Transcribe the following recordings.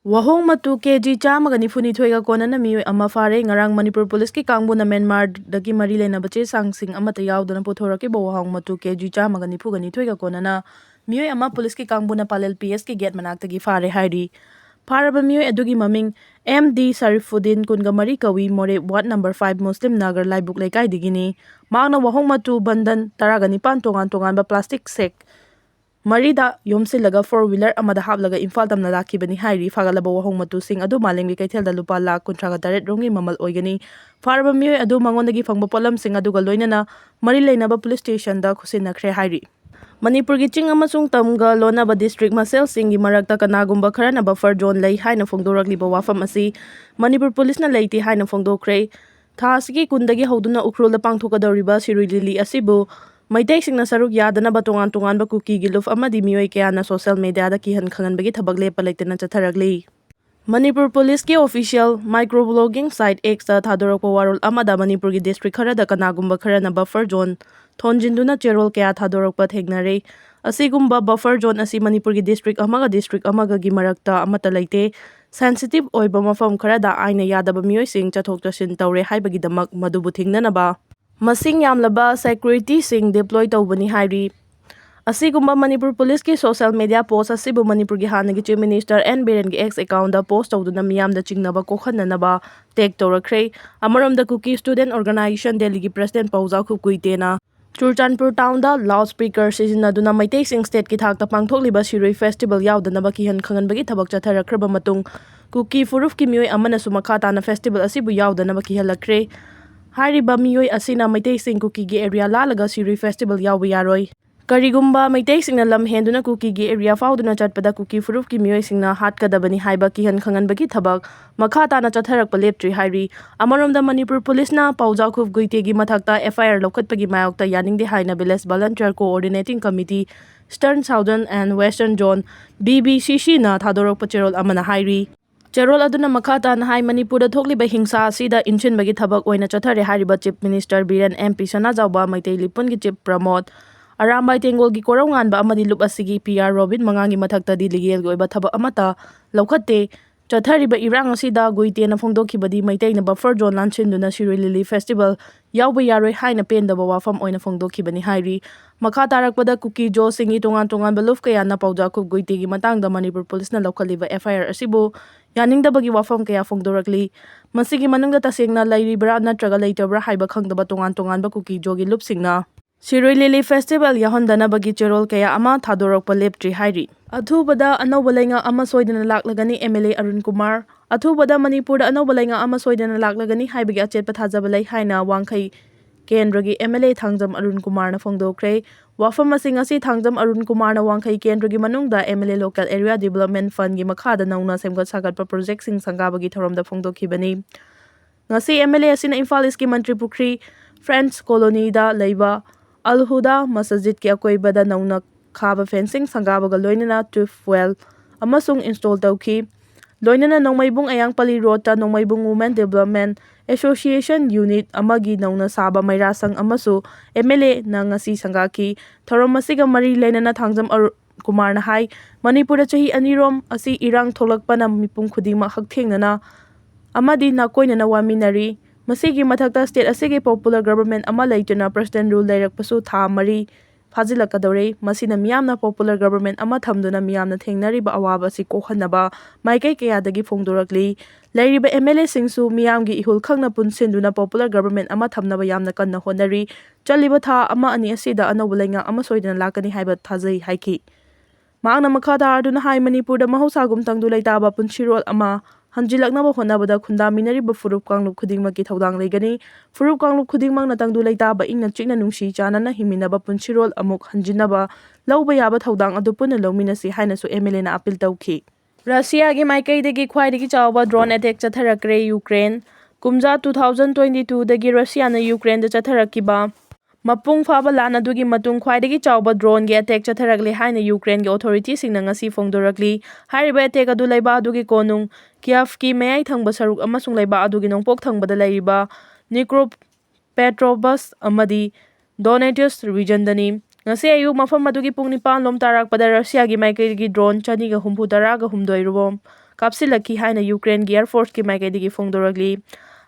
Wahong matu KG chamaga nifunithoiga konana Meeoi ama fare ngarang Manipur Police ki kangbuna Myanmar dagi mari leina bache sangsing amata yaudana puthoraki bo wahong matu KG chamaga nifuga nithoiga konana Meeoi ama police ki kangbuna palel PS ki gate manaktagi fare hairi Faraba Meeoi adugi maming MD Sarifuddin kunga mari kawi more ward number 5 Muslim Nagar Laibuk Laikai digini magna wahong matu bandan taraga nipan tongan ba plastic sack Marida yomsilaga 4-wheeler amada haplaga Imphal tamna lakibani hairi fagalaba wahong matusing adu malengwi kaithelda lupa lakh 38 rongi mamal oigani faraba Meeoi adu mangondagi phangba polamsing aduga loinana mari leinaba police station da khusinakre hairi Manipur gi ching amasung tamga lonaba district masel singi marakta kanagumba kharana buffer zone lei haina phongdorakliba wafam asi Manipur police na leiti haina phongdokre tha asigi kundagi hoduna ukrulda pangthokadoriba sirui lili asibu Maitai sing na saruk yadana ba tongan ba Kuki giluf amadi Meeoi kaya na social media da kihan khangan bagi thabak lepa leitena chatharagli Manipur Police ki official microblogging site X ta thadorokpa warol amada Manipur gi district khara da kanagumba khara na buffer zone thonjinduna cherol kaya thadorokpa thegnare asigumba buffer zone asi Manipur gi district amaga gi marakta amata leite sensitive oiba mafam khara da aina yadaba Meeoi sing chathok chasin tawre haibagi damak madubu thingnanaba Masing yamlaba security sing deploy tawbani hairi Asigumba Manipur Police ki social media post asibu Manipur gi hanagi Chief Minister N Biren gi X account da post tawduna miyamda chingnaba kokhananaba tag tawrakre amaramda Kuki Student Organization Delhi gi President Pauza Khupkuitena Churchanpur town da loudspeaker sizinaduna Maitai sing state ki thakta pangthokliba Sirui festival yaudanaba kihan khanganbagi thabak chatharakraba matung Kuki Furuf ki Meeoi amana sumakha tana festival asibu yaudanaba kihalakre Hariba Meeoi asina Maitai sing Kuki gi area lalaga Sirui festival yauba yaroi Karigumba Maitai sing na lam henduna Kuki gi area fauduna chatpada Kuki Furuf ki Meeoi sing na hatkadabani haiba kihan khanganbagi thabak makha tana chatharakpa leptri hairi amaromda Manipur Police na Pauza Khupkuite gi mathakta FIR lokhatpagi mayokta yaningde haina village volunteer coordinating committee Eastern Southern and Western Zone BBCC na thadorokpa cherol amana hairi Cherol aduna makata na hai Manipur da thokliba hingsa asida inchin bagi thabak oina chathare hariba Chief Minister Biren MP Sana Jawba Maitai Lipun gi Chief Pramod Arambai Tengol gi korongan ba amadi lup asigi PR Robin mangangi mathakta di legal gi oiba thabak amata lokhatte chathariba irang asida guite na phongdokhibadi Maitai na buffer zone lanchin Sirui Lili Festival yauba yaroi haina pendaba wafam oina phongdokhibani hairi makha tarakpada Kuki Jo singi tongan baluf kaya na Pauza Khupkuite gi matangda Manipur Police na lokhaliba FIR asibu yaningdabagi wafam kaya phongdorakli masigi manungda tasengna lairibra natraga leitabra haiba khangdaba tongan ba Kuki Jo gi lupsingna Sirui Lili Festival yahondana bagi cherol kaya ama thadorokpa leptri hairi Athubada anauba leinga ama soidana laklagani MLA Arun Kumar Athubada Manipur da anauba leinga ama soidana laklagani haibagi achetpa thajaba lei haina wangkhai Kendragi MLA Thangjam Arun Kumar na phongdokre wafam asing asi Thangjam Arun Kumar na wangkhai Kendragi manungda MLA Local Area Development Fund gi makhada nauna semgat sagatpa project sing sangabagi thoromda phongdokhibani ngasi MLA asina Imphal East ki Mantri Pukri Friends Colony da leiba Al Huda Masjid ki akoibada nauna khaba fencing sangabaga loinana turf well amasung install tawki loinana Nongmaibung Ayang Pali Road ta Nongmaibung Women Development Association Unit amagi nauna saba mairasang amasu MLA na ngasi sangaki thorom masiga mari leinana Thangjam Kumar na hai Manipur da chahi anirom asi irang tholakpa na mipum khudima hakthengnana amadi na koinana waminari Masigi mathakta state asigi popular government ama leituna president rule leirakpasu tha mari phajilakadore masina miyamna popular government ama thamduna miyamna thengnariba awaba si kokhanaba maikai kayadagi phongdorakli leiriba MLA singsu miyamgi ihul khangna punsinduna popular government ama thamnaba yamna kanna honari chaliba tha ama ani asida anauba leinga ama soidana lakani haiba thajai haiki magna makhada aduna hai Manipur da mahosagum tangdu leitaba punchirol ama hanjilaknaba honabada khundaminariba furup kanglup khudingmaki thodang leigani furup kanglup khudingmak na tangdu leitaba ingna chikna nungsi chanana himinaba punchirol amuk hanjinaba lauba yaba thodang adu punna lominasi hainasu MLA na appeal tawki Russia gi maikaidagi khwaidagi chawba drone attack chatharakre Ukraine kumja 2022 dagi Russia na Ukraine da chatharakiba Mapung faba lana dugi matung khwaidagi chawba drone gi attack chatharakli haina Ukraine gi authorities singna ngasi phongdorakli hariba attack adu leiba adugi konung Kiev ki Meeoi thangba saruk amasung leiba adugi nongpok thangbada leiriba Petrovsk amadi Donetsk region dani ngasi ayu mafam adugi pung 9 lom tarakpada Russia gi maikaigi drone chaniga humpu daraga humdoi ruwom ꯀꯥꯞꯁꯤꯜꯂꯛꯈꯤ ꯍꯥꯏꯅ ꯌꯨꯀ꯭ꯔꯦꯟꯒꯤ air ꯐꯣꯔꯁꯀꯤ ꯃꯥꯏꯀꯩꯗꯒꯤ ꯐꯣꯡꯗꯣꯔꯛꯂꯤ꯫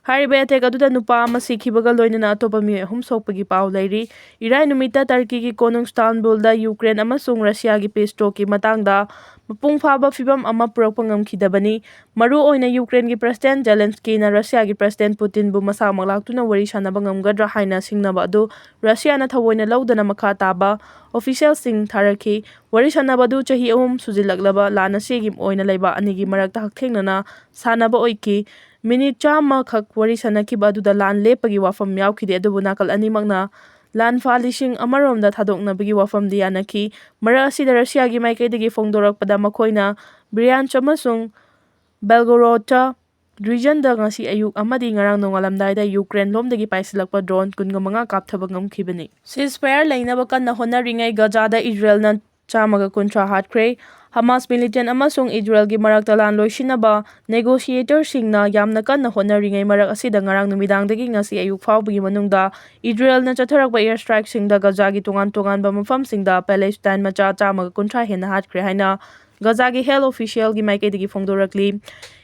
ꯍꯥꯏꯔꯤꯕ attack ꯑꯗꯨꯗ ꯅꯨꯄꯥ ꯑꯃ ꯁꯤꯈꯤꯕꯒ ꯂꯣꯏꯅꯅ ꯑꯇꯣꯞꯄ ꯃꯤꯑꯣꯏ 6 ꯁꯣꯛꯄꯒꯤ ꯄꯥꯎ ꯂꯩꯔꯤ꯫ ꯏꯔꯥꯏ ꯅꯨꯃꯤꯠꯇ ꯇꯔꯀꯤꯒꯤ ꯀꯣꯅꯨꯡ ꯁ꯭ꯇꯥꯟꯕꯨꯜꯗ ꯌꯨꯀ꯭ꯔꯦꯟ ꯑꯃꯁꯨꯡ ꯔꯁꯤꯌꯥꯒꯤ ꯄꯤꯁ ꯇꯣꯛꯀꯤ ꯃꯇꯥꯡꯗ ꯃꯄꯨꯡ ꯐꯥꯕ ꯐꯤꯚꯝ ꯑꯃ ꯄꯨꯔꯛꯄ ꯉꯝꯈꯤꯗꯕꯅꯤ꯫ ꯃꯔꯨꯑꯣꯏꯅ ꯌꯨꯀ꯭ꯔꯦꯟꯒꯤ ꯄ꯭ꯔꯦꯁꯤꯗꯦꯟꯠ ꯖꯦꯂꯦꯟꯁꯀꯤꯅ ꯔꯁꯤꯌꯥꯒꯤ ꯄ꯭ꯔꯦꯁꯤꯗꯦꯟꯠ ꯄꯨꯇꯤꯟꯕꯨ ꯃꯁꯥꯃꯛ ꯂꯥꯛꯇꯨꯅ ꯋꯥꯔꯤ ꯁꯥꯅꯕ ꯉꯝꯒꯗ꯭ꯔꯥ ꯍꯥꯏꯅ ꯁꯤꯡꯅꯕ ꯑꯗꯨ ꯔꯁꯤꯌꯥꯅ ꯊꯑꯣꯏꯅ ꯂꯧꯗꯅ ꯃꯈꯥ ꯇꯥꯕ ꯑꯣꯐꯤꯁꯤꯌꯦꯜꯁꯤꯡ ꯊꯥꯔꯛꯈꯤ꯫ ꯋꯥꯔꯤ ꯁꯥꯅꯕ ꯑꯗꯨ ꯆꯍꯤ 3 ꯁꯨꯖꯤꯜꯂꯛꯂꯕ ꯂꯥꯟ ꯑꯁꯤꯒꯤ ꯑꯣꯏꯅ ꯂꯩꯕꯥꯛ ꯑꯅꯤꯒꯤ ꯃꯔꯛꯇ ꯍꯛꯊꯦꯡꯅꯅ ꯁꯥꯅꯕ ꯑꯣꯏꯈꯤ꯫ ꯃꯤꯅꯤꯠ 100 ꯈꯛ ꯋꯥꯔꯤ ꯁꯥꯅꯈꯤꯕ ꯑꯗꯨꯗ ꯂꯥꯟ ꯂꯦꯞꯄꯒꯤ ꯋꯥꯐꯝ ꯌꯥꯎꯈꯤꯗꯦ, ꯑꯗꯨꯕꯨ ꯅꯥꯀꯜ ꯑꯅꯤꯃꯛꯅ ꯂꯥꯟꯐꯥ 1000 ꯊꯥꯗꯣꯛꯅꯕꯒꯤ ꯋꯥꯐꯝꯗꯤ ꯌꯥꯅꯈꯤ꯫ ꯃꯔꯛ ꯑꯁꯤꯗ ꯔꯁꯤꯌꯥꯒꯤ ꯃꯥꯏꯀꯩꯗꯒꯤ ꯐꯣꯡꯗꯣꯔꯛꯄꯗ ꯃꯈꯣꯏꯅ ꯕ꯭ꯔꯤꯌꯥꯟꯁ ꯑꯃꯁꯨꯡ ꯕꯦꯜꯒꯣꯔꯣꯗ ꯔꯤꯖꯟꯗ ꯉꯁꯤ ꯑꯌꯨꯛ ꯑꯃꯗꯤ ꯉꯔꯥꯡ ꯅꯣꯡꯉꯥꯜꯂꯝꯗꯥꯏꯗ ꯌꯨꯀ꯭ꯔꯦꯟ ꯂꯣꯝꯗꯒꯤ ꯄꯥꯏꯁꯤꯜꯂꯛꯄ ꯗ꯭ꯔꯣꯟ 25 ꯀꯥꯞꯊꯕ ꯉꯝꯈꯤꯕꯅꯤ꯫ ꯁꯤꯖꯐꯥꯌꯔ ꯂꯩꯅꯕ ꯀꯟꯅ ꯍꯣꯠꯅꯔꯤꯉꯩ ꯒꯖꯥꯗ ꯏꯖꯔꯦꯜꯅ 130 ꯍꯥꯠꯈ꯭ꯔꯦ꯫ ꯍꯃꯥꯁ ꯃꯤꯂꯤꯇꯦꯟꯠ ꯑꯃꯁꯨꯡ ꯏꯖꯔꯦꯜꯒꯤ ꯃꯔꯛꯇ ꯂꯥꯟ ꯂꯣꯏꯁꯤꯟꯅꯕ ꯅꯦꯒꯣꯁꯤꯌꯦꯇꯔꯁꯤꯡꯅ ꯌꯥꯝꯅ ꯀꯟꯅ ꯍꯣꯠꯅꯔꯤꯉꯩ ꯃꯔꯛ ꯑꯁꯤꯗ ꯉꯔꯥꯡ ꯅꯨꯃꯤꯗꯥꯡꯗꯒꯤ ꯉꯁꯤ ꯑꯌꯨꯛ ꯐꯥꯎꯕꯒꯤ ꯃꯅꯨꯡꯗ ꯏꯖꯔꯦꯜꯅ ꯆꯠꯊꯔꯛꯄ ꯑꯦꯌꯔ ꯁ꯭ꯇ꯭ꯔꯥꯏꯛꯁꯤꯡꯗ ꯒꯖꯥꯒꯤ ꯇꯣꯉꯥꯟ ꯇꯣꯉꯥꯟꯕ ꯃꯐꯝꯁꯤꯡꯗ ꯄꯦꯂꯦꯁꯇꯥꯏꯟ ꯃꯆꯥ 130 ꯍꯦꯟꯅ ꯍꯥꯠꯈ꯭ꯔꯦ ꯍꯥꯏꯅ ꯒꯖꯥꯒꯤ ꯍꯦꯜꯊ ꯑꯣꯐꯤꯁꯤꯌꯦꯜꯒꯤ ꯃꯥꯏꯀꯩꯗꯒꯤ ꯐꯣꯡꯗꯣꯔꯛꯂꯤ꯫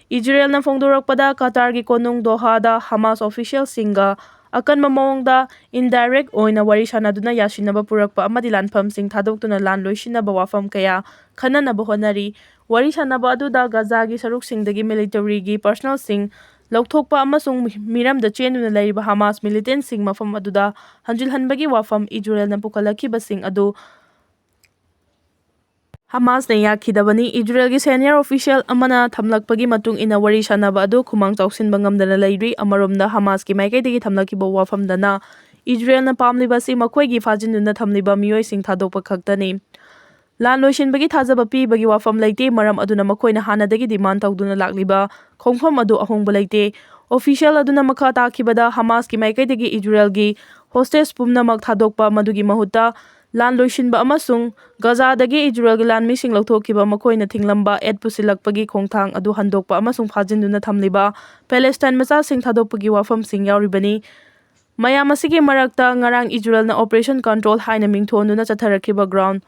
ꯏꯖꯔꯦꯜꯅ ꯐꯣꯡꯗꯣꯔꯛꯄꯗ ꯀꯇꯥꯔꯒꯤ ꯀꯣꯅꯨꯡ ꯗꯣꯍꯥꯗ ꯍꯃꯥꯁ ꯑꯣꯐꯤꯁꯤꯌꯦꯜꯁꯤꯡꯒ ꯑꯀꯟꯕ ꯃꯑꯣꯡꯗ ꯏꯟꯗꯥꯏꯔꯦꯛꯠ ꯑꯣꯏꯅ ꯋꯥꯔꯤ ꯁꯥꯅꯗꯨꯅ ꯌꯥꯁꯤꯟꯅꯕ ꯄꯨꯔꯛꯄ ꯑꯃꯗꯤ ꯂꯥꯟꯐꯝꯁꯤꯡ ꯊꯥꯗꯣꯛꯇꯨꯅ ꯂꯥꯟ ꯂꯣꯏꯁꯤꯟꯅꯕ ꯋꯥꯐꯝ ꯀꯌꯥ ꯈꯟꯅꯅꯕ ꯍꯣꯠꯅꯔꯤ꯫ ꯋꯥꯔꯤ ꯁꯥꯅꯕ ꯑꯗꯨꯗ ꯒꯖꯥꯒꯤ ꯁꯔꯨꯛꯁꯤꯡꯗꯒꯤ ꯃꯤꯂꯤꯇꯔꯤꯒꯤ ꯄꯔꯁꯣꯅꯦꯜꯁꯤꯡ ꯂꯧꯊꯣꯛꯄ ꯑꯃꯁꯨꯡ ꯃꯤꯔꯝꯗ ꯆꯦꯟꯗꯨꯅ ꯂꯩꯔꯤꯕ ꯍꯃꯥꯁ ꯃꯤꯂꯤꯇꯦꯟꯠꯁꯤꯡ ꯃꯐꯝ ꯑꯗꯨꯗ ꯍꯟꯖꯤꯜꯍꯟꯕꯒꯤ ꯋꯥꯐꯝ, ꯏꯖꯔꯦꯜꯅ ꯄꯨꯈꯠꯂꯛꯈꯤꯕꯁꯤꯡ ꯑꯗꯨ ꯍꯃꯥꯁꯅ ꯌꯥꯈꯤꯗꯕꯅꯤ꯫ ꯏꯖꯔꯦꯜꯒꯤ ꯁꯦꯅꯤꯌꯔ ꯑꯣꯐꯤꯁꯤꯌꯦꯜ ꯑꯃꯅ ꯊꯝꯂꯛꯄꯒꯤ ꯃꯇꯨꯡ ꯏꯟꯅ ꯋꯥꯔꯤ ꯁꯥꯅꯕ ꯑꯗꯨ ꯈꯨꯃꯥꯡ ꯆꯥꯎꯁꯤꯟꯕ ꯉꯝꯗꯅ ꯂꯩꯔꯤ꯫ ꯑꯃꯔꯣꯝꯗ ꯍꯃꯥꯁꯀꯤ ꯃꯥꯏꯀꯩꯗꯒꯤ ꯊꯝꯂꯛꯈꯤꯕ ꯋꯥꯐꯝꯗꯅ ꯏꯖꯔꯦꯜꯅ ꯄꯥꯝꯂꯤꯕ ꯑꯁꯤ ꯃꯈꯣꯏꯒꯤ ꯐꯥꯖꯤꯟꯗꯨꯅ ꯊꯝꯂꯤꯕ ꯃꯤꯑꯣꯏꯁꯤꯡ ꯊꯥꯗꯣꯛꯄ ꯈꯛꯇꯅꯤ꯫ ꯂꯥꯟ ꯂꯣꯏꯁꯤꯟꯕꯒꯤ ꯊꯥꯖꯕ ꯄꯤꯕꯒꯤ ꯋꯥꯐꯝ ꯂꯩꯇꯦ, ꯃꯔꯝ ꯑꯗꯨꯅ ꯃꯈꯣꯏꯅ ꯍꯥꯟꯅꯗꯒꯤ ꯗꯤꯃꯥꯟꯗ ꯇꯧꯗꯨꯅ ꯂꯥꯛꯂꯤꯕ ꯈꯣꯡꯐꯝ ꯑꯗꯨ ꯑꯍꯣꯡꯕ ꯂꯩꯇꯦ꯫ ꯑꯣꯐꯤꯁꯤꯌꯦꯜ ꯑꯗꯨꯅ ꯃꯈꯥ ꯇꯥꯈꯤꯕꯗ ꯍꯃꯥꯁꯀꯤ ꯃꯥꯏꯀꯩꯗꯒꯤ ꯏꯖꯔꯦꯜꯒꯤ ꯍꯣꯁꯇꯦꯖ ꯄꯨꯝꯅꯃꯛ ꯊꯥꯗꯣꯛꯄ, ꯃꯗꯨꯒꯤ ꯃꯍꯨꯠꯇ ꯂꯥꯟ ꯂꯣꯏꯁꯤꯟꯕ ꯑꯃꯁꯨꯡ ꯒꯖꯥꯗꯒꯤ ꯏꯖꯔꯦꯜꯒꯤ ꯂꯥꯟꯃꯤꯁꯤꯡ ꯂꯧꯊꯣꯛꯈꯤꯕ, ꯃꯈꯣꯏꯅ ꯊꯤꯡꯂꯝꯕ ꯑꯦꯗ ꯄꯨꯁꯤꯜꯂꯛꯄꯒꯤ ꯈꯣꯡꯊꯥꯡ ꯑꯗꯨ ꯍꯟꯗꯣꯛꯄ ꯑꯃꯁꯨꯡ ꯐꯥꯖꯤꯟꯗꯨꯅ ꯊꯝꯂꯤꯕ ꯄꯦꯂꯦꯁꯇꯥꯏꯟ ꯃꯆꯥꯁꯤꯡ ꯊꯥꯗꯣꯛꯄꯒꯤ ꯋꯥꯐꯝꯁꯤꯡ ꯌꯥꯎꯔꯤꯕꯅꯤ꯫ ꯃꯌꯥꯝ ꯑꯁꯤꯒꯤ ꯃꯔꯛꯇ ꯉꯔꯥꯡ ꯏꯖꯔꯦꯜꯅ ꯑꯣꯄꯔꯦꯁꯟ ꯀꯟꯇ꯭ꯔꯣꯜ ꯍꯥꯏꯅ ꯃꯤꯡꯊꯣꯟꯗꯨꯅ ꯆꯠꯊꯔꯛꯈꯤꯕ ꯒ꯭ꯔꯥꯎꯟꯗ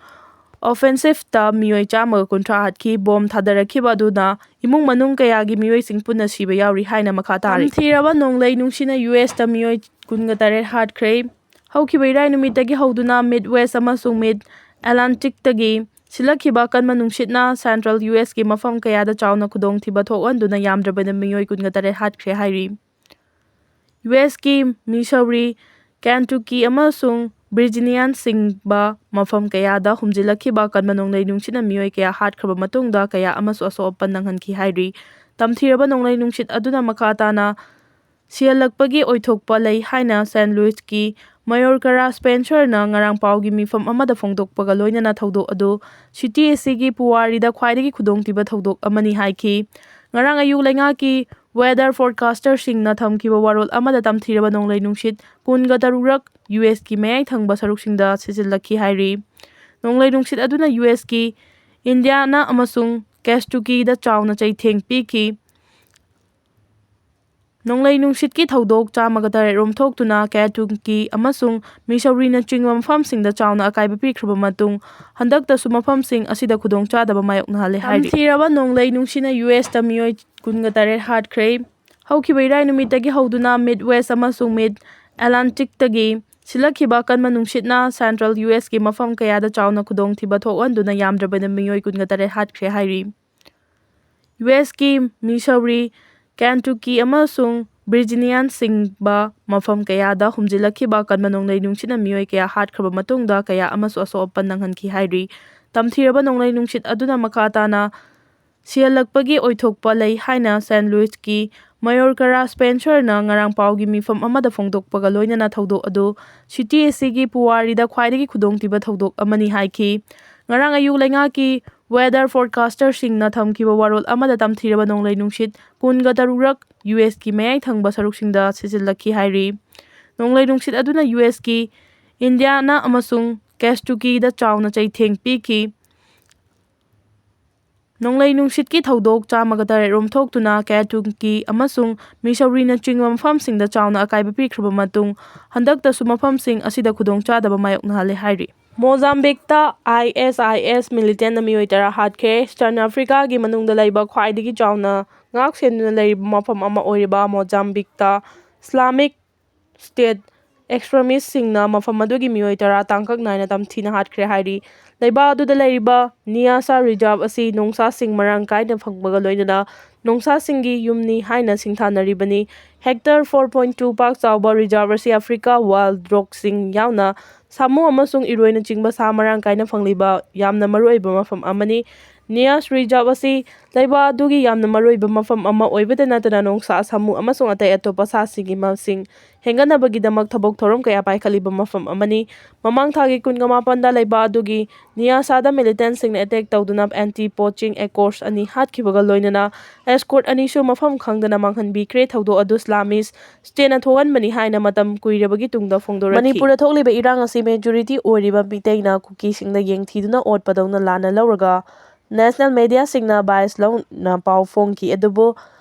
ꯑꯣꯐꯦꯟꯁꯤꯚꯇ ꯃꯤꯑꯣꯏ 130 ꯍꯥꯠꯈꯤ꯫ ꯕꯣꯝ ꯊꯥꯗꯔꯛꯈꯤꯕ ꯑꯗꯨꯅ ꯏꯃꯨꯡ ꯃꯅꯨꯡ ꯀꯌꯥꯒꯤ ꯃꯤꯑꯣꯏꯁꯤꯡ ꯄꯨꯟꯅ ꯁꯤꯕ ꯌꯥꯎꯔꯤ ꯍꯥꯏꯅ ꯃꯈꯥ ꯇꯥꯔꯤ꯫ ꯇꯝꯊꯤꯔꯕ ꯅꯣꯡꯂꯩ ꯅꯨꯡꯁꯤꯠꯅ ꯌꯨꯑꯦꯁꯇ ꯃꯤꯑꯣꯏ 23 ꯍꯥꯠꯈ꯭ꯔꯦ꯫ ꯍꯧꯈꯤꯕ ꯏꯔꯥꯏ ꯅꯨꯃꯤꯠꯇꯒꯤ ꯍꯧꯗꯨꯅ ꯃꯤꯗꯋꯦꯁ ꯑꯃꯁꯨꯡ ꯃꯤꯗ ꯑꯦꯠꯂꯥꯟꯇꯤꯛꯇꯒꯤ ꯁꯤꯠꯂꯛꯈꯤꯕ ꯑꯀꯟꯕ ꯅꯨꯡꯁꯤꯠꯅ ꯁꯦꯟꯇ꯭ꯔꯦꯜ ꯌꯨꯑꯦꯁꯀꯤ ꯃꯐꯝ ꯀꯌꯥꯗ ꯆꯥꯎꯅ ꯈꯨꯗꯣꯡꯊꯤꯕ ꯊꯣꯛꯍꯟꯗꯨꯅ ꯌꯥꯝꯗ꯭ꯔꯕꯗ ꯃꯤꯑꯣꯏ 23 ꯍꯥꯠꯈ꯭ꯔꯦ ꯍꯥꯏꯔꯤ꯫ ꯌꯨꯑꯦꯁꯀꯤ ꯃꯤꯁꯧꯔꯤ, ꯀꯦꯟꯇꯨꯀꯤ ꯑꯃꯁꯨꯡ ꯚꯔꯖꯤꯅꯤꯌꯥꯅꯆꯤꯡꯕ ꯃꯐꯝ ꯀꯌꯥꯗ ꯍꯨꯝꯖꯤꯜꯂꯛꯈꯤꯕ ꯑꯀꯟꯕ ꯅꯣꯡꯂꯩ ꯅꯨꯡꯁꯤꯠꯅ ꯃꯤꯑꯣꯏ ꯀꯌꯥ ꯍꯥꯠꯈ꯭ꯔꯕ ꯃꯇꯨꯡꯗ ꯀꯌꯥ ꯑꯃꯁꯨ ꯑꯁꯣꯛ ꯑꯄꯟ ꯅꯪꯍꯟꯈꯤ ꯍꯥꯏꯔꯤ꯫ ꯇꯝꯊꯤꯔꯕ ꯅꯣꯡꯂꯩ ꯅꯨꯡꯁꯤꯠ ꯑꯗꯨꯅ ꯃꯈꯥ ꯇꯥꯅ ꯁꯤꯍꯜꯂꯛꯄꯒꯤ ꯑꯣꯏꯊꯣꯛꯄ ꯂꯩ ꯍꯥꯏꯅ ꯁꯦꯟꯠ ꯂꯨꯏꯁꯀꯤ ꯃꯦꯌꯔ ꯀꯥꯔꯥ ꯁ꯭ꯄꯦꯟꯁꯔꯅ ꯉꯔꯥꯡ ꯄꯥꯎꯒꯤ ꯃꯤꯐꯝ ꯑꯃꯗ ꯐꯣꯡꯗꯣꯛꯄꯒ ꯂꯣꯏꯅꯅ ꯊꯧꯗꯣꯛ ꯑꯗꯨ ꯁꯤꯇꯤ ꯑꯁꯤꯒꯤ ꯄꯨꯋꯥꯔꯤꯗ ꯈ꯭ꯋꯥꯏꯗꯒꯤ ꯈꯨꯗꯣꯡꯊꯤꯕ ꯊꯧꯗꯣꯛ ꯑꯃꯅꯤ ꯍꯥꯏꯈꯤ꯫ ꯉꯔꯥꯡ ꯑꯌꯨꯛ ꯂꯩꯉꯥꯛꯀꯤ ꯋꯦꯗꯔ ꯐꯣꯔꯀꯥꯁꯇꯔꯁꯤꯡꯅ ꯊꯝꯈꯤꯕ ꯋꯥꯔꯣꯜ ꯑꯃꯗ ꯇꯝꯊꯤꯔꯕ ꯅꯣꯡꯂꯩ ꯅꯨꯡꯁꯤꯠ 23ꯔꯛ ꯌꯨꯑꯦꯁꯀꯤ ꯃꯌꯥꯏ ꯊꯪꯕ ꯁꯔꯨꯛꯁꯤꯡꯗ ꯁꯤꯖꯤꯜꯂꯛꯈꯤ ꯍꯥꯏꯔꯤ꯫ ꯅꯣꯡꯂꯩ ꯅꯨꯡꯁꯤꯠ ꯑꯗꯨꯅ ꯌꯨꯑꯦꯁꯀꯤ ꯏꯟꯗꯤꯌꯥꯅꯥ ꯑꯃꯁꯨꯡ ꯀꯦꯟꯇꯨꯀꯤꯗ ꯆꯥꯎꯅ ꯆꯩꯊꯦꯡ ꯄꯤꯈꯤ꯫ ꯅꯣꯡꯂꯩ ꯅꯨꯡꯁꯤꯠꯀꯤ ꯊꯧꯗꯣꯛ 103 ꯔꯣꯝ ꯊꯣꯛꯇꯨꯅ ꯀꯦꯟꯇꯨꯀꯤ ꯑꯃꯁꯨꯡ ꯃꯤꯁꯧꯔꯤꯅꯆꯤꯡꯕ ꯃꯐꯝꯁꯤꯡꯗ ꯆꯥꯎꯅ ꯑꯀꯥꯏꯕ ꯄꯤꯈ꯭ꯔꯕ ꯃꯇꯨꯡ ꯍꯟꯗꯛꯇꯁꯨ ꯃꯐꯝꯁꯤꯡ ꯑꯁꯤꯗ ꯈꯨꯗꯣꯡꯆꯥꯗꯕ ꯃꯥꯌꯣꯛꯅꯍꯜꯂꯦ ꯍꯥꯏꯔꯤ꯫ ꯇꯝꯊꯤꯔꯕ ꯅꯣꯡꯂꯩ ꯅꯨꯡꯁꯤꯠꯅ ꯌꯨꯑꯦꯁꯇ ꯃꯤꯑꯣꯏ 23 ꯍꯥꯠꯈ꯭ꯔꯦ꯫ ꯍꯧꯈꯤꯕ ꯏꯔꯥꯏ ꯅꯨꯃꯤꯠꯇꯒꯤ ꯍꯧꯗꯨꯅ ꯃꯤꯗꯋꯦꯁ ꯑꯃꯁꯨꯡ ꯃꯤꯗ ꯑꯦꯠꯂꯥꯟꯇꯤꯛꯇꯒꯤ ꯁꯤꯠꯂꯛꯈꯤꯕ ꯑꯀꯟꯕ ꯅꯨꯡꯁꯤꯠꯅ ꯁꯦꯟꯇ꯭ꯔꯦꯜ ꯌꯨꯑꯦꯁꯀꯤ ꯃꯐꯝ ꯀꯌꯥꯗ ꯆꯥꯎꯅ ꯈꯨꯗꯣꯡꯊꯤꯕ ꯊꯣꯛꯍꯟꯗꯨꯅ ꯌꯥꯝꯗ꯭ꯔꯕꯗ ꯃꯤꯑꯣꯏ 23 ꯍꯥꯠꯈ꯭ꯔꯦ ꯍꯥꯏꯔꯤ꯫ ꯌꯨꯑꯦꯁꯀꯤ ꯃꯤꯁꯧꯔꯤ, ꯀꯦꯟꯇꯨꯀꯤ ꯑꯃꯁꯨꯡ ꯚꯔꯖꯤꯅꯤꯌꯥꯅꯆꯤꯡꯕ ꯃꯐꯝ ꯀꯌꯥꯗ ꯍꯨꯝꯖꯤꯜꯂꯛꯈꯤꯕ ꯑꯀꯟꯕ ꯅꯣꯡꯂꯩ ꯅꯨꯡꯁꯤꯠꯅ ꯃꯤꯑꯣꯏ ꯀꯌꯥ ꯍꯥꯠꯈ꯭ꯔꯕ ꯃꯇꯨꯡꯗ ꯀꯌꯥ ꯑꯃꯁꯨ ꯑꯁꯣꯛ ꯑꯄꯟ ꯅꯪꯍꯟꯈꯤ ꯍꯥꯏꯔꯤ꯫ ꯇꯝꯊꯤꯔꯕ ꯅꯣꯡꯂꯩ ꯅꯨꯡꯁꯤꯠ ꯑꯗꯨꯅ ꯃꯈꯥ ꯇꯥꯅ ꯁꯤꯍꯜꯂꯛꯄꯒꯤ ꯑꯣꯏꯊꯣꯛꯄ ꯂꯩ ꯍꯥꯏꯅ ꯁꯦꯟꯠ ꯂꯨꯏꯁꯀꯤ ꯃꯦꯌꯔ ꯀꯥꯔꯥ ꯁ꯭ꯄꯦꯟꯁꯔꯅ ꯉꯔꯥꯡ ꯄꯥꯎꯒꯤ ꯃꯤꯐꯝ ꯑꯃꯗ ꯐꯣꯡꯗꯣꯛꯄꯒ ꯂꯣꯏꯅꯅ ꯊꯧꯗꯣꯛ ꯑꯗꯨ ꯁꯤꯇꯤ ꯑꯁꯤꯒꯤ ꯄꯨꯋꯥꯔꯤꯗ ꯈ꯭ꯋꯥꯏꯗꯒꯤ ꯈꯨꯗꯣꯡꯊꯤꯕ ꯊꯧꯗꯣꯛ ꯑꯃꯅꯤ ꯍꯥꯏꯈꯤ꯫ ꯉꯔꯥꯡ ꯑꯌꯨꯛ ꯂꯩꯉꯥꯛꯀꯤ ꯋꯦꯗꯔ ꯐꯣꯔꯀꯥꯁꯇꯔꯁꯤꯡꯅ ꯊꯝꯈꯤꯕ ꯋꯥꯔꯣꯜ ꯑꯃꯗ ꯇꯝꯊꯤꯔꯕ ꯅꯣꯡꯂꯩ ꯅꯨꯡꯁꯤꯠ 23ꯔꯛ ꯌꯨꯑꯦꯁꯀꯤ ꯃꯌꯥꯏ ꯊꯪꯕ ꯁꯔꯨꯛꯁꯤꯡꯗ ꯁꯤꯖꯤꯜꯂꯛꯈꯤ ꯍꯥꯏꯔꯤ꯫ ꯅꯣꯡꯂꯩ ꯅꯨꯡꯁꯤꯠ ꯑꯗꯨꯅ ꯌꯨꯑꯦꯁꯀꯤ ꯏꯟꯗꯤꯌꯥꯅꯥ ꯑꯃꯁꯨꯡ ꯀꯦꯟꯇꯨꯀꯤꯗ ꯆꯥꯎꯅ ꯆꯩꯊꯦꯡ ꯄꯤꯈꯤ꯫ ꯅꯣꯡꯂꯩ ꯅꯨꯡꯁꯤꯠꯀꯤ ꯊꯧꯗꯣꯛ 103 ꯔꯣꯝ ꯊꯣꯛꯇꯨꯅ ꯀꯦꯟꯇꯨꯀꯤ ꯑꯃꯁꯨꯡ ꯃꯤꯁꯧꯔꯤꯅꯆꯤꯡꯕ ꯃꯐꯝꯁꯤꯡꯗ ꯆꯥꯎꯅ ꯑꯀꯥꯏꯕ ꯄꯤꯈ꯭ꯔꯕ ꯃꯇꯨꯡ ꯍꯟꯗꯛꯇꯁꯨ ꯃꯐꯝꯁꯤꯡ ꯑꯁꯤꯗ ꯈꯨꯗꯣꯡꯆꯥꯗꯕ ꯃꯥꯌꯣꯛꯅꯍꯜꯂꯦ ꯍꯥꯏꯔꯤ꯫ ꯃꯣꯖꯥꯝꯕꯤꯛꯇ ISIS ꯃꯤꯂꯤꯇꯦꯟꯠꯅ ꯃꯤꯑꯣꯏ 10 ꯍꯥꯠꯈ꯭ꯔꯦ꯫ ꯏꯁꯇꯔꯟ ꯑꯐ꯭ꯔꯤꯀꯥꯒꯤ ꯃꯅꯨꯡꯗ ꯂꯩꯕ ꯈ꯭ꯋꯥꯏꯗꯒꯤ ꯆꯥꯎꯅ ꯉꯥꯛ-ꯁꯦꯟꯗꯨꯅ ꯂꯩꯔꯤꯕ ꯃꯐꯝ ꯑꯃ ꯑꯣꯏꯔꯤꯕ ꯃꯣꯖꯥꯝꯕꯤꯛꯇ ꯏꯁꯂꯥꯃꯤꯛ ꯁ꯭ꯇꯦꯠ ꯑꯦꯛꯁꯇ꯭ꯔꯤꯃꯤꯁ꯭ꯇꯁꯤꯡꯅ ꯃꯐꯝ ꯑꯗꯨꯒꯤ ꯃꯤꯑꯣꯏ 10 ꯇꯥꯡꯀꯛ ꯅꯥꯏꯅ ꯇꯝꯊꯤꯅ ꯍꯥꯠꯈ꯭ꯔꯦ ꯍꯥꯏꯔꯤ꯫ ꯂꯩꯕꯥꯛ ꯑꯗꯨꯗ ꯂꯩꯔꯤꯕ ꯅꯤꯌꯥꯁꯥ ꯔꯤꯖꯔꯚ ꯑꯁꯤ ꯅꯣꯡꯁꯥꯁꯤꯡ ꯃꯔꯥꯡ ꯀꯥꯏꯅ ꯐꯪꯕꯒ ꯂꯣꯏꯅꯅ ꯅꯣꯡꯁꯥꯁꯤꯡꯒꯤ ꯌꯨꯝꯅꯤ ꯍꯥꯏꯅ ꯁꯤꯡꯊꯥꯅꯔꯤꯕꯅꯤ꯫ ꯍꯦꯛꯇꯔ 4.2 ꯄꯥꯛ ꯆꯥꯎꯕ ꯔꯤꯖꯔꯚ ꯑꯁꯤ ꯑꯐ꯭ꯔꯤꯀꯥ ꯋꯥꯏꯜꯗ ꯗꯣꯒꯁꯤꯡ ꯌꯥꯎꯅ ꯁꯥꯃꯨ ꯑꯃꯁꯨꯡ ꯏꯔꯣꯏꯅꯆꯤꯡꯕ ꯁꯥ ꯃꯔꯥꯡ ꯀꯥꯏꯅ ꯐꯪꯂꯤꯕ ꯌꯥꯝꯅ ꯃꯔꯨꯑꯣꯏꯕ ꯃꯐꯝ ꯑꯃꯅꯤ꯫ ꯅꯤꯌꯥꯁ ꯔꯤꯖꯔꯚ ꯑꯁꯤ ꯂꯩꯕꯥꯛ ꯑꯗꯨꯒꯤ ꯌꯥꯝꯅ ꯃꯔꯨꯑꯣꯏꯕ ꯃꯐꯝ ꯑꯃ ꯑꯣꯏꯕꯇ ꯅꯠꯇꯅ ꯅꯣꯡꯁꯥ, ꯁꯥꯃꯨ ꯑꯃꯁꯨꯡ ꯑꯇꯩ ꯑꯇꯣꯞꯄ ꯁꯥꯁꯤꯡꯒꯤ ꯃꯁꯤꯡ ꯍꯦꯟꯒꯠꯅꯕꯒꯤꯗꯃꯛ ꯊꯕꯛ ꯊꯧꯔꯝ ꯀꯌꯥ ꯄꯥꯏꯈꯠꯂꯤꯕ ꯃꯐꯝ ꯑꯃꯅꯤ꯫ ꯃꯃꯥꯡ ꯊꯥꯒꯤ 19ꯗ ꯂꯩꯕꯥꯛ ꯑꯗꯨꯒꯤ ꯅꯤꯌꯥꯁꯥꯗ ꯃꯤꯂꯤꯇꯦꯟꯠꯁꯤꯡꯅ ꯑꯦꯇꯦꯛ ꯇꯧꯗꯨꯅ ꯑꯦꯟꯇꯤ-ꯄꯣꯆꯤꯡ ꯑꯦꯀꯣꯔꯁ 2 ꯍꯥꯠꯈꯤꯕꯒ ꯂꯣꯏꯅꯅ ꯑꯦꯁꯀꯣꯔꯠ 2ꯁꯨ ꯃꯐꯝ ꯈꯪꯗꯅ ꯃꯥꯡꯍꯟꯕꯤꯈ꯭ꯔꯦ꯫ ꯊꯧꯗꯣꯛ ꯑꯗꯨ ꯏꯁꯂꯥꯃꯤꯁ꯭ꯠ ꯁ꯭ꯇꯦꯠꯅ ꯊꯣꯛꯍꯟꯕꯅꯤ ꯍꯥꯏꯅ ꯃꯇꯝ ꯀꯨꯏꯔꯕꯒꯤ ꯇꯨꯡꯗ ꯐꯣꯡꯗꯣꯔꯛꯈꯤ꯫ ꯃꯅꯤꯄꯨꯔꯗ ꯊꯣꯛꯂꯤꯕ ꯏꯔꯥꯡ ꯑꯁꯤ ꯃꯦꯖꯣꯔꯤꯇꯤ ꯑꯣꯏꯔꯤꯕ ꯃꯤꯇꯩꯅ ꯀꯨꯀꯤꯁꯤꯡꯗ ꯌꯦꯡꯊꯤꯗꯨꯅ ꯑꯣꯠꯄꯗꯧꯅ ꯂꯥꯟꯅ ꯂꯧꯔꯒ ꯅꯦꯁꯅꯦꯜ ꯃꯤꯗꯤꯌꯥꯁꯤꯡꯅ ꯕꯥꯏꯁ ꯂꯧꯅ ꯄꯥꯎ ꯐꯣꯡꯈꯤ꯫ ꯑꯗꯨꯕꯨ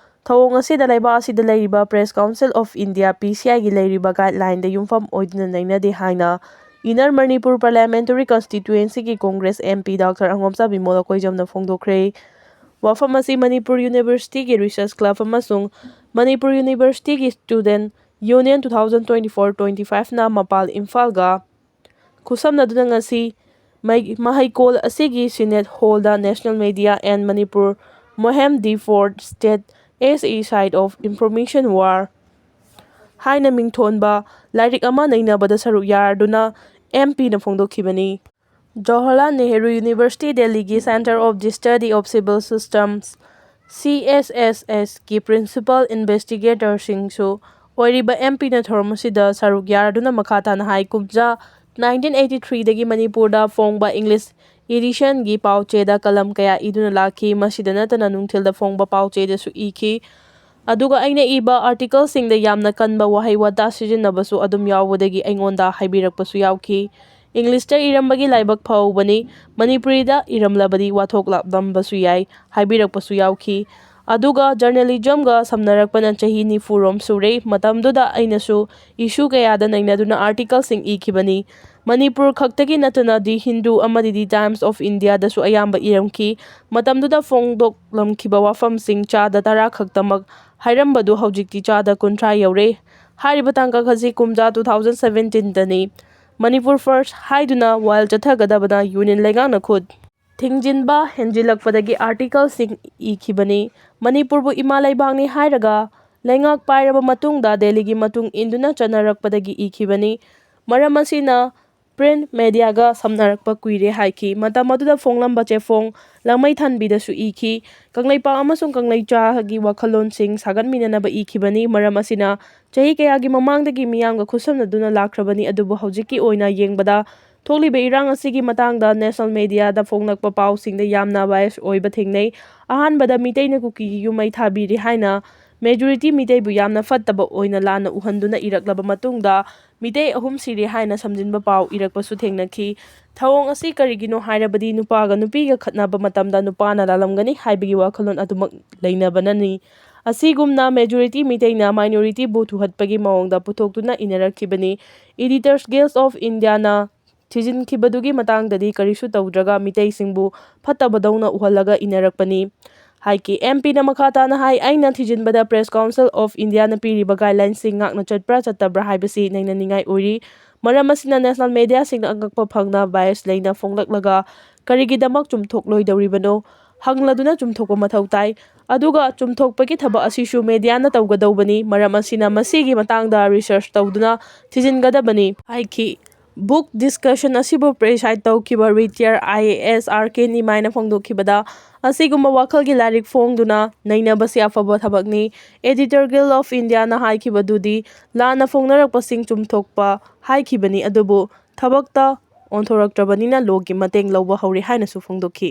ꯊꯧꯑꯣꯡ ꯑꯁꯤꯗ ꯂꯩꯕꯥꯛ ꯑꯁꯤꯗ ꯂꯩꯔꯤꯕ press council of India (PCI) ꯒꯤ ꯂꯩꯔꯤꯕ ꯒꯥꯏꯗꯂꯥꯏꯟꯗ ꯌꯨꯝꯐꯝ ꯑꯣꯏꯗꯨꯅ ꯅꯩꯅꯗꯦ ꯍꯥꯏꯅ ꯏꯟꯅꯔ ꯃꯅꯤꯄꯨꯔ ꯄꯥꯔꯂꯤꯌꯥꯃꯦꯟꯇꯔꯤ ꯀꯟꯁꯇꯤꯇ꯭ꯌꯨꯑꯦꯟꯁꯤꯒꯤ ꯀꯣꯡꯒ꯭ꯔꯦꯁ MP ꯗꯥ. ꯑꯉꯣꯝꯆꯥ ꯕꯤꯃꯣꯜ ꯑꯀꯣꯏꯖꯝꯅ ꯐꯣꯡꯗꯣꯛꯈ꯭ꯔꯦ꯫ ꯋꯥꯐꯝ ꯑꯁꯤ ꯃꯅꯤꯄꯨꯔ ꯌꯨꯅꯤꯚꯔꯁꯤꯇꯤꯒꯤ ꯔꯤꯁꯔꯆ ꯀ꯭ꯂꯕ ꯑꯃꯁꯨꯡ ꯃꯅꯤꯄꯨꯔ ꯌꯨꯅꯤꯚꯔꯁꯤꯇꯤꯒꯤ ꯁ꯭ꯇꯨꯗꯦꯟꯠ ꯌꯨꯅꯤꯌꯟ 2024-25ꯅ ꯃꯄꯥꯜ ꯏꯝꯐꯥꯜꯒ ꯈꯨꯠꯁꯝꯅꯗꯨꯅ ꯉꯁꯤ ꯃꯍꯩꯀꯣꯜ ꯑꯁꯤꯒꯤ ꯁꯤꯅꯦꯠ ꯍꯣꯜꯗ ꯅꯦꯁꯅꯦꯜ ꯃꯤꯗꯤꯌꯥ ꯑꯦꯟ ꯃꯅꯤꯄꯨꯔ ꯃꯣꯍꯦꯝ the fourth state as a site of information war ꯍꯥꯏꯅ ꯃꯤꯡꯊꯣꯟꯕ ꯂꯥꯏꯔꯤꯛ ꯑꯃ ꯅꯩꯅꯕꯗ ꯁꯔꯨꯛ ꯌꯥꯗꯨꯅ MP ꯅ ꯐꯣꯡꯗꯣꯛꯈꯤꯕꯅꯤ꯫ ꯖꯋꯥꯍꯔꯂꯥꯜ ꯅꯦꯍꯔꯨ ꯌꯨꯅꯤꯚꯔꯁꯤꯇꯤ ꯗꯦꯜꯂꯤꯒꯤ centre of the study of civil systems (CSSS)ꯒꯤ ꯄ꯭ꯔꯤꯟꯁꯤꯄꯜ ꯏꯟꯚꯦꯁꯇꯤꯒꯦꯇꯔꯁꯤꯡꯁꯨ ꯑꯣꯏꯔꯤꯕ MP ꯅ ꯊꯧꯔꯝ ꯑꯁꯤꯗ ꯁꯔꯨꯛ ꯌꯥꯗꯨꯅ ꯃꯈꯥ ꯇꯥꯅ ꯍꯥꯏ ꯀꯨꯝꯖꯥ 1983ꯗꯒꯤ ꯃꯅꯤꯄꯨꯔꯗ ꯐꯣꯡꯕ ꯏꯪꯂꯤꯁ ꯏꯗꯤꯁꯟꯒꯤ ꯄꯥꯎ-ꯆꯦꯗ ꯀꯂꯝ ꯀꯌꯥ ꯏꯗꯨꯅ ꯂꯥꯛꯈꯤ꯫ ꯃꯁꯤꯗ ꯅꯠꯇꯅ ꯅꯨꯡꯊꯤꯜꯗ ꯐꯣꯡꯕ ꯄꯥꯎ-ꯆꯦꯗꯁꯨ ꯏꯈꯤ꯫ ꯑꯗꯨꯒ ꯑꯩꯅ ꯏꯕ ꯑꯥꯔꯇꯤꯀꯜꯁꯤꯡꯗ ꯌꯥꯝꯅ ꯀꯟꯕ ꯋꯥꯍꯩ-ꯋꯥꯇꯥ ꯁꯤꯖꯤꯟꯅꯕꯁꯨ ꯑꯗꯨꯝ ꯌꯥꯎꯕꯗꯒꯤ ꯑꯩꯉꯣꯟꯗ ꯍꯥꯏꯕꯤꯔꯛꯄꯁꯨ ꯌꯥꯎꯈꯤ꯫ ꯏꯪꯂꯤꯁꯇ ꯏꯔꯝꯕꯒꯤ ꯂꯥꯏꯕꯛ ꯐꯧꯕꯅꯤ, ꯃꯅꯤꯄꯨꯔꯤꯗ ꯏꯔꯝꯂꯕꯗꯤ ꯋꯥꯊꯣꯛ ꯂꯥꯛꯂꯝꯕꯁꯨ ꯌꯥꯏ ꯍꯥꯏꯕꯤꯔꯛꯄꯁꯨ ꯌꯥꯎꯈꯤ꯫ ꯑꯗꯨꯒ ꯖꯔꯅꯦꯂꯤꯖꯝꯒ ꯁꯝꯅꯔꯛꯄꯅ ꯆꯍꯤ 40 ꯔꯣꯝ ꯁꯨꯔꯦ꯫ ꯃꯇꯝꯗꯨꯗ ꯑꯩꯅꯁꯨ ꯏꯁꯨ ꯀꯌꯥꯗ ꯅꯩꯅꯗꯨꯅ ꯑꯥꯔꯇꯤꯀꯜꯁꯤꯡ ꯏꯈꯤꯕꯅꯤ꯫ ꯃꯅꯤꯄꯨꯔ ꯈꯛꯇꯒꯤ ꯅꯠꯇꯅ ꯗꯤ ꯍꯤꯟꯗꯨ ꯑꯃꯗꯤ ꯗꯤ ꯇꯥꯏꯝꯁ ꯑꯣꯐ ꯏꯟꯗꯤꯌꯥꯗꯁꯨ ꯑꯌꯥꯝꯕ ꯏꯔꯝꯈꯤ꯫ ꯃꯇꯝꯗꯨꯗ ꯐꯣꯡꯗꯣꯛꯂꯝꯈꯤꯕ ꯋꯥꯐꯝꯁꯤꯡ ꯆꯥꯗ 10 ꯈꯛꯇꯃꯛ ꯍꯥꯏꯔꯝꯕꯗꯨ ꯍꯧꯖꯤꯛꯇꯤ ꯆꯥꯗ 30 ꯌꯧꯔꯦ꯫ ꯍꯥꯏꯔꯤꯕ ꯇꯥꯡꯀꯛ ꯑꯁꯤ ꯀꯨꯝꯖꯥ 2017ꯗꯅꯤ꯫ ꯃꯅꯤꯄꯨꯔ ꯐꯥꯔꯁꯠ ꯍꯥꯏꯗꯨꯅ ꯋꯥꯏꯜ ꯆꯠꯊꯒꯗꯕꯅ ꯌꯨꯅꯤꯌꯟ ꯂꯩꯉꯥꯛꯅ ꯈꯨꯠ ꯊꯤꯡꯖꯤꯟꯕ ꯍꯦꯟꯖꯤꯜꯂꯛꯄꯗꯒꯤ ꯑꯥꯔꯇꯤꯀꯜꯁꯤꯡ ꯏꯈꯤꯕꯅꯤ꯫ ꯃꯅꯤꯄꯨꯔꯕꯨ ꯏꯃꯥ ꯂꯩꯕꯥꯛꯅꯤ ꯍꯥꯏꯔꯒ ꯂꯩꯉꯥꯛ ꯄꯥꯏꯔꯕ ꯃꯇꯨꯡꯗ ꯗꯦꯜꯂꯤꯒꯤ ꯃꯇꯨꯡ ꯏꯟꯗꯨꯅ ꯆꯠꯅꯔꯛꯄꯗꯒꯤ ꯏꯈꯤꯕꯅꯤ꯫ ꯃꯔꯝ ꯑꯁꯤꯅ ꯄ꯭ꯔꯤꯟꯠ ꯃꯦꯗꯤꯌꯥꯒ ꯁꯝꯅꯔꯛꯄ ꯀꯨꯏꯔꯦ ꯍꯥꯏꯈꯤ꯫ ꯃꯇꯝ ꯑꯗꯨꯗ ꯐꯣꯡꯂꯝꯕ ꯆꯦꯐꯣꯡ ꯂꯥꯡꯃꯩꯊꯥꯟꯕꯤꯗꯁꯨ ꯏꯈꯤ꯫ ꯀꯪꯂꯩꯄꯥꯛ ꯑꯃꯁꯨꯡ ꯀꯪꯂꯩꯆꯥꯒꯤ ꯋꯥꯈꯜꯂꯣꯟꯁꯤꯡ ꯁꯥꯒꯠꯃꯤꯟꯅꯅꯕ ꯏꯈꯤꯕꯅꯤ꯫ ꯃꯔꯝ ꯑꯁꯤꯅ ꯆꯍꯤ ꯀꯌꯥꯒꯤ ꯃꯃꯥꯡꯗꯒꯤ ꯃꯤꯌꯥꯝꯒ ꯈꯨꯠꯁꯝꯅꯗꯨꯅ ꯂꯥꯛꯈ꯭ꯔꯕꯅꯤ꯫ ꯑꯗꯨꯕꯨ ꯍꯧꯖꯤꯛꯀꯤ ꯑꯣꯏꯅ ꯌꯦꯡꯕꯗ ꯊꯣꯛꯂꯤꯕ ꯏꯔꯥꯡ ꯑꯁꯤꯒꯤ ꯃꯇꯥꯡꯗ ꯅꯦꯁꯅꯦꯜ ꯃꯤꯗꯤꯌꯥꯗ ꯐꯣꯡꯂꯛꯄ ꯄꯥꯎꯁꯤꯡꯗ ꯌꯥꯝꯅ ꯕꯥꯏꯁ ꯑꯣꯏꯕ ꯊꯦꯡꯅꯩ꯫ ꯑꯍꯥꯟꯕꯗ ꯃꯤꯇꯩꯅ ꯀꯨꯀꯤꯒꯤ ꯌꯨꯝ ꯃꯩ ꯊꯥꯕꯤꯔꯤ ꯍꯥꯏꯅ ꯃꯦꯖꯣꯔꯤꯇꯤ ꯃꯤꯇꯩꯕꯨ ꯌꯥꯝꯅ ꯐꯠꯇꯕ ꯑꯣꯏꯅ ꯂꯥꯟꯅ ꯎꯍꯟꯗꯨꯅ ꯏꯔꯛꯂꯕ ꯃꯇꯨꯡꯗ ꯃꯤꯇꯩ 3 ꯁꯤꯔꯦ ꯍꯥꯏꯅ ꯁꯝꯖꯤꯟꯕ ꯄꯥꯎ ꯏꯔꯛꯄꯁꯨ ꯊꯦꯡꯅꯈꯤ꯫ ꯊꯧꯑꯣꯡ ꯑꯁꯤ ꯀꯔꯤꯒꯤꯅꯣ ꯍꯥꯏꯔꯕꯗꯤ ꯅꯨꯄꯥꯒ ꯅꯨꯄꯤꯒ ꯈꯠꯅꯕ ꯃꯇꯝꯗ ꯅꯨꯄꯥꯅ ꯂꯥꯜꯂꯝꯒꯅꯤ ꯍꯥꯏꯕꯒꯤ ꯋꯥꯈꯜꯂꯣꯟ ꯑꯗꯨꯃꯛ ꯂꯩꯅꯕꯅꯅꯤ꯫ ꯑꯁꯤꯒꯨꯝꯅ ꯃꯦꯖꯣꯔꯤꯇꯤ ꯃꯤꯇꯩꯅ ꯃꯥꯏꯅꯣꯔꯤꯇꯤꯕꯨ ꯊꯨꯠꯍꯠꯄꯒꯤ ꯃꯑꯣꯡꯗ ꯄꯨꯊꯣꯛꯇꯨꯅ ꯏꯅꯔꯛꯈꯤꯕꯅꯤ꯫ ꯏꯗꯤꯇꯔꯁ ꯒꯤꯜꯗ ꯑꯣꯐ ꯏꯟꯗꯤꯌꯥꯅ ꯊꯤꯖꯤꯟꯈꯤꯕꯗꯨꯒꯤ ꯃꯇꯥꯡꯗꯗꯤ ꯀꯔꯤꯁꯨ ꯇꯧꯗ꯭ꯔꯒ ꯃꯤꯇꯩꯁꯤꯡꯕꯨ ꯐꯠꯇꯕꯗꯧꯅ ꯎꯍꯜꯂꯒ ꯏꯅꯔꯛꯄꯅꯤ ꯍꯥꯏꯈꯤ꯫ MP ꯅ ꯃꯈꯥ ꯇꯥꯅ ꯍꯥꯏ ꯑꯩꯅ ꯊꯤꯖꯤꯟꯕꯗ ꯄ꯭ꯔꯦꯁ ꯀꯥꯎꯟꯁꯤꯜ ꯑꯣꯐ ꯏꯟꯗꯤꯌꯥꯅ ꯄꯤꯔꯤꯕ ꯒꯥꯏꯗꯂꯥꯏꯟꯁꯤꯡ ꯉꯥꯛꯅ ꯆꯠꯄ꯭ꯔꯥ ꯆꯠꯇꯕ꯭ꯔꯥ ꯍꯥꯏꯕꯁꯤ ꯅꯩꯅꯅꯤꯡꯉꯥꯏ ꯑꯣꯏꯔꯤ꯫ ꯃꯔꯝ ꯑꯁꯤꯅ ꯅꯦꯁꯅꯦꯜ ꯃꯤꯗꯤꯌꯥꯁꯤꯡꯅ ꯑꯉꯛꯄ ꯐꯪꯅ ꯕꯥꯏꯁ ꯂꯩꯅ ꯐꯣꯡꯂꯛꯂꯒ ꯀꯔꯤꯒꯤꯗꯃꯛ ꯆꯨꯝꯊꯣꯛꯂꯣꯏꯗꯧꯔꯤꯕꯅꯣ ꯍꯪꯂꯗꯨꯅ ꯆꯨꯝꯊꯣꯛꯄ ꯃꯊꯧ ꯇꯥꯏ꯫ ꯑꯗꯨꯒ ꯆꯨꯝꯊꯣꯛꯄꯒꯤ ꯊꯕꯛ ꯑꯁꯤꯁꯨ ꯃꯤꯗꯤꯌꯥꯅ ꯇꯧꯒꯗꯧꯕꯅꯤ꯫ ꯃꯔꯝ ꯑꯁꯤꯅ ꯃꯁꯤꯒꯤ ꯃꯇꯥꯡꯗ ꯔꯤꯁꯔꯆ ꯇꯧꯗꯨꯅ ꯊꯤꯖꯤꯟꯒꯗꯕꯅꯤ ꯍꯥꯏꯈꯤ꯫ ꯕꯨꯛ ꯗꯤꯁꯀꯁꯟ ꯑꯁꯤꯕꯨ ꯄ꯭ꯔꯦꯁꯥꯏꯗ ꯇꯧꯈꯤꯕ ꯔꯤꯇꯤꯌꯔ IAS RK ꯅꯤꯃꯥꯏꯅ ꯐꯣꯡꯗꯣꯛꯈꯤꯕꯗ ꯑꯁꯤꯒꯨꯝꯕ ꯋꯥꯈꯜꯒꯤ ꯂꯥꯏꯔꯤꯛ ꯐꯣꯡꯗꯨꯅ ꯅꯩꯅꯕꯁꯤ ꯑꯐꯕ ꯊꯕꯛꯅꯤ꯫ ꯑꯦꯗꯤꯇꯔ ꯒꯤꯜꯗ ꯑꯣꯐ ꯏꯟꯗꯤꯌꯥꯅ ꯍꯥꯏꯈꯤꯕꯗꯨꯗꯤ ꯂꯥꯟꯅ ꯐꯣꯡꯅꯔꯛꯄꯁꯤꯡ ꯆꯨꯝꯊꯣꯛꯄ ꯍꯥꯏꯈꯤꯕꯅꯤ꯫ ꯑꯗꯨꯕꯨ ꯊꯕꯛꯇ ꯑꯣꯟꯊꯣꯔꯛꯇ꯭ꯔꯕꯅꯤꯅ ꯂꯣꯒꯤ ꯃꯇꯦꯡ ꯂꯧꯕ ꯍꯧꯔꯦ ꯍꯥꯏꯅꯁꯨ ꯐꯣꯡꯗꯣꯛꯈꯤ꯫